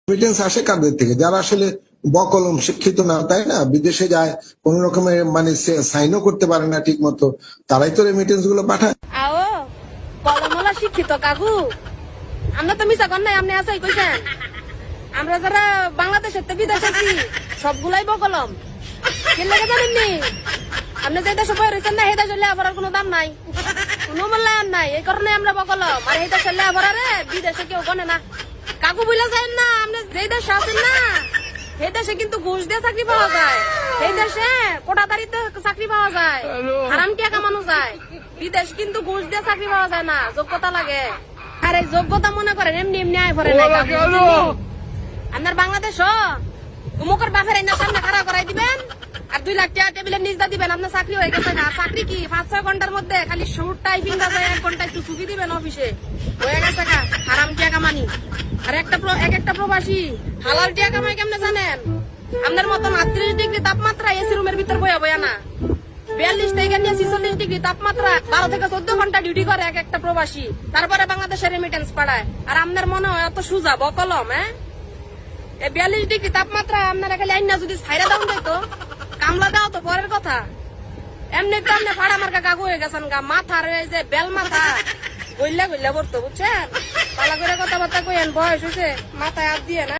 Remittance আসে কাদের থেকে? যারা আসলে বকলম শিক্ষিত না, তাই না? বিদেশে যায়, কোন রকমের মানে সাইনও করতে পারে না ঠিক মতো, তারাই তো রেমিটেন্স গুলো পাঠায়। আও কলমলা শিক্ষিত কাকু, আমরা তো মিছা কর নাই, আপনি আসাই কইছেন। আমরা যারা বাংলাদেশের থেকে বিদেশ আছি সবগুলাই বকলম। কি লাগে জানেননি? আপনি যে দেশে বই রয়েছেন না, সেই দেশের লেখাপড়ার কোনো দাম নাই, কোনো মূল্যায়ন নাই। এই কারণে আমরা বকলম। আর এই দেশের লেখাপড়ারে বিদেশে কেউ গনে না। কাকু বুঝলে যায় না, আপনি যে দেশে আছেন না, সেই দেশে কিন্তু ঘুষ দিয়ে চাকরি পাওয়া যায়। সেই দেশে কোটাদারিতে চাকরি পাওয়া যায়, হারাম টিয়া কামানো যায়। বিদেশ কিন্তু ঘুষ দিয়ে চাকরি পাওয়া যায় না, যোগ্যতা লাগে। আর এই যোগ্যতা মনে করেন এমনি এমনি আয় ভরে নাই। আপনার বাংলাদেশ উমুকের বাপের এনে সামনে খাড়া করাই দিবেন আর 2 লাখ টাকা টেবিলের নিচ দিবেন, আপনার চাকরি হয়ে গেছে না। চাকরি কি 5-6 ঘন্টার মধ্যে খালি শুট টাইপিং বাজায় 1 ঘন্টা একটু ছুটি দিবেন অফিসে, হয়ে গেছে কা হারাম টিয়া কামানি। আর একটা প্রবাসী হালাল টিয়া কামাই কেমনে জানেন? আপনার মতন 38 ডিগ্রি তাপমাত্রা এসি রুমের ভিতর বয়া বয়া না, 42 থেকে নিয়ে 46 ডিগ্রি তাপমাত্রা 12 থেকে 14 ঘন্টা ডিউটি করে একটা প্রবাসী, তারপরে বাংলাদেশের রেমিটেন্স পাঠায়। আর আপনার মনে হয় এত সুজা বকলম? এই 42 ডিগ্রি তাপমাত্রা আপনারা খালি আইনা যদি ছাইরা দাম দিত, কামলা দাও তো পরের কথা। এমনি তো আপনি ফাড়া মার্কা কাকু হয়ে গেছেন গা, মাথার এই যে বেল মাথা গইলা গইলা পড়তো, বুঝছেন? পালা করে কথাবার্তা কইেন, বয়স হয়েছে, মাথায় হাত দিয়ে না।